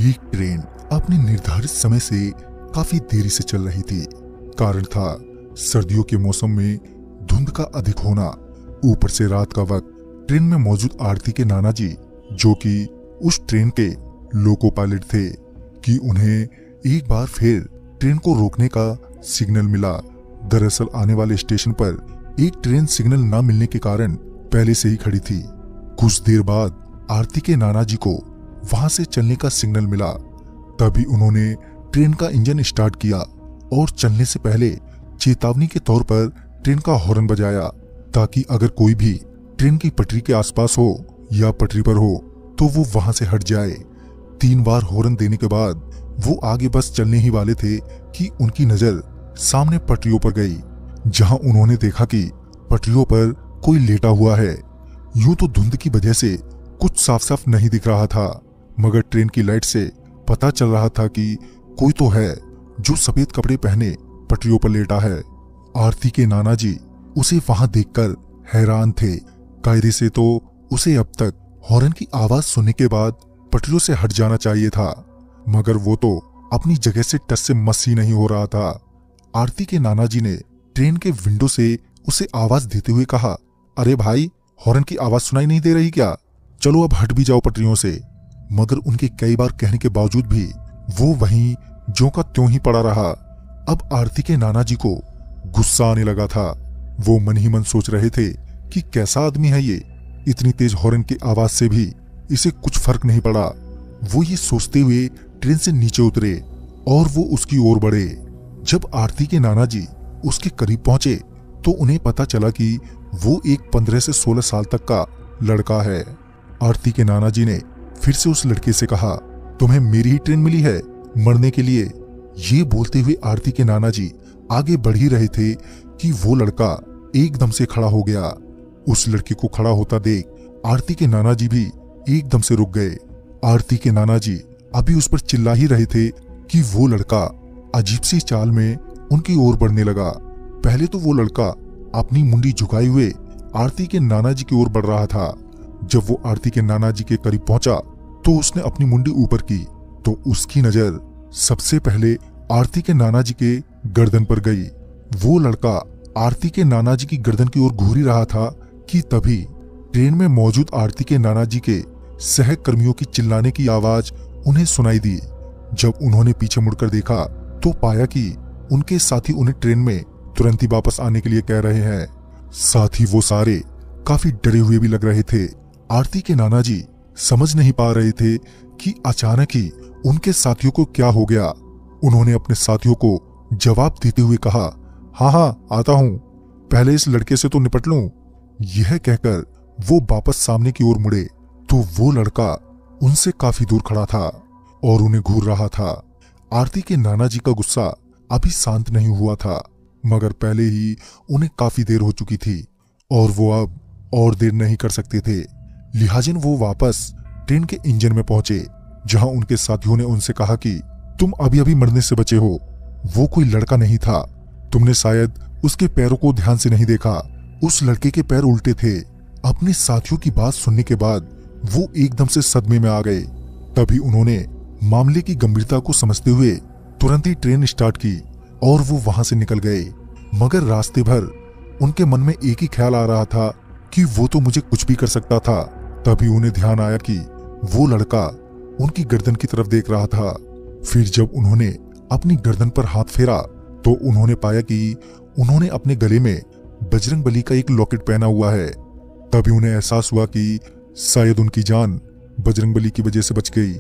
एक ट्रेन अपने निर्धारित समय से काफी देरी से चल रही थी। कारण था सर्दियों के मौसम में धुंध का अधिक होना, ऊपर से रात का वक्त। ट्रेन में मौजूद आरती के नाना जी, जो कि उस ट्रेन के लोको पायलट थे, कि उन्हें एक बार फिर ट्रेन को रोकने का सिग्नल मिला। दरअसल आने वाले स्टेशन पर एक ट्रेन सिग्नल न मिलने के कारण पहले से ही खड़ी थी। कुछ देर बाद आरती के नाना जी को वहां से चलने का सिग्नल मिला। तभी उन्होंने ट्रेन का इंजन स्टार्ट किया और चलने से पहले चेतावनी के तौर पर ट्रेन का हॉर्न बजाया, ताकि अगर कोई भी ट्रेन की पटरी के आसपास हो या पटरी पर हो तो वो वहां से हट जाए। 3 बार हॉर्न देने के बाद वो आगे बस चलने ही वाले थे कि उनकी नजर सामने पटरियों पर गई, जहां उन्होंने देखा कि पटरियों पर कोई लेटा हुआ है। यूं तो धुंध की वजह से कुछ साफ साफ नहीं दिख रहा था, मगर ट्रेन की लाइट से पता चल रहा था कि कोई तो है जो सफेद कपड़े पहने पटरियों पर लेटा है। आरती के नाना जी उसे वहां देखकर हैरान थे। कायदे से तो उसे अब तक हॉर्न की आवाज सुनने के बाद पटरियों से हट जाना चाहिए था, मगर वो तो अपनी जगह से टस से मस ही नहीं हो रहा था। आरती के नाना जी ने ट्रेन के विंडो से उसे आवाज देते हुए कहा, अरे भाई, हॉर्न की आवाज सुनाई नहीं दे रही क्या? चलो अब हट भी जाओ पटरियों से। मगर उनके कई बार कहने के बावजूद भी वो वहीं ज्यों का त्यों ही पड़ा रहा। अब आरती के नाना जी को गुस्सा आने लगा था। वो मन ही मन सोच रहे थे कि कैसा आदमी है ये, इतनी तेज हॉर्न की आवाज से भी इसे कुछ फर्क नहीं पड़ा। वो ये सोचते हुए ट्रेन से नीचे उतरे और वो उसकी ओर बढ़े। जब आरती के नाना जी उसके करीब पहुंचे तो उन्हें पता चला कि वो एक 15 से 16 साल तक का लड़का है। आरती के नाना जी ने फिर से उस लड़के से कहा, तुम्हें मेरी ही ट्रेन मिली है मरने के लिए? ये बोलते हुए आरती के नाना जी आगे बढ़ ही रहे थे कि वो लड़का एकदम से खड़ा हो गया। उस लड़के को खड़ा होता देख आरती के नाना जी भी एकदम से रुक गए। आरती के नाना जी अभी उस पर चिल्ला ही रहे थे कि वो लड़का अजीब सी चाल में उनकी ओर बढ़ने लगा। पहले तो वो लड़का अपनी मुंडी झुकाए हुए आरती के नाना जी की ओर बढ़ रहा था। जब वो आरती के नाना जी के करीब पहुंचा तो उसने अपनी मुंडी ऊपर की तो उसकी नजर सबसे पहले आरती के नाना जी के गर्दन पर गई। वो लड़का आरती के नाना जी की गर्दन की ओर घूर ही रहा था कि तभी ट्रेन में मौजूद आरती के नाना जी के सहकर्मियों की चिल्लाने की आवाज उन्हें सुनाई दी। जब उन्होंने पीछे मुड़कर देखा तो पाया कि उनके साथी उन्हें ट्रेन में तुरंत ही वापस आने के लिए कह रहे हैं। साथ ही वो सारे काफी डरे हुए भी लग रहे थे। आरती के नाना जी समझ नहीं पा रहे थे कि अचानक ही उनके साथियों को क्या हो गया। उन्होंने अपने साथियों को जवाब देते हुए कहा, हाँ हाँ आता हूं, पहले इस लड़के से तो निपट लूं। यह कहकर वो वापस सामने की ओर मुड़े तो वो लड़का उनसे काफी दूर खड़ा था और उन्हें घूर रहा था। आरती के नाना जी का गुस्सा अभी शांत नहीं हुआ था, मगर पहले ही उन्हें काफी देर हो चुकी थी और वो अब और देर नहीं कर सकते थे। लिहाजन वो वापस ट्रेन के इंजन में पहुंचे, जहां उनके साथियों ने उनसे कहा कि तुम अभी अभी मरने से बचे हो। वो कोई लड़का नहीं था, तुमने शायद उसके पैरों को ध्यान से नहीं देखा। उस लड़के के पैर उल्टे थे। अपने साथियों की बात सुनने के बाद वो एकदम से सदमे में आ गए। तभी उन्होंने मामले की गंभीरता को समझते हुए तुरंत ही ट्रेन स्टार्ट की और वो वहां से निकल गए। मगर रास्ते भर उनके मन में एक ही ख्याल आ रहा था कि वो तो मुझे कुछ भी कर सकता था। तभी उन्हें ध्यान आया कि वो लड़का उनकी गर्दन की तरफ देख रहा था। फिर जब उन्होंने अपनी गर्दन पर हाथ फेरा तो उन्होंने पाया कि उन्होंने अपने गले में बजरंगबली का एक लॉकेट पहना हुआ है। तभी उन्हें एहसास हुआ कि शायद उनकी जान बजरंगबली की वजह से बच गई।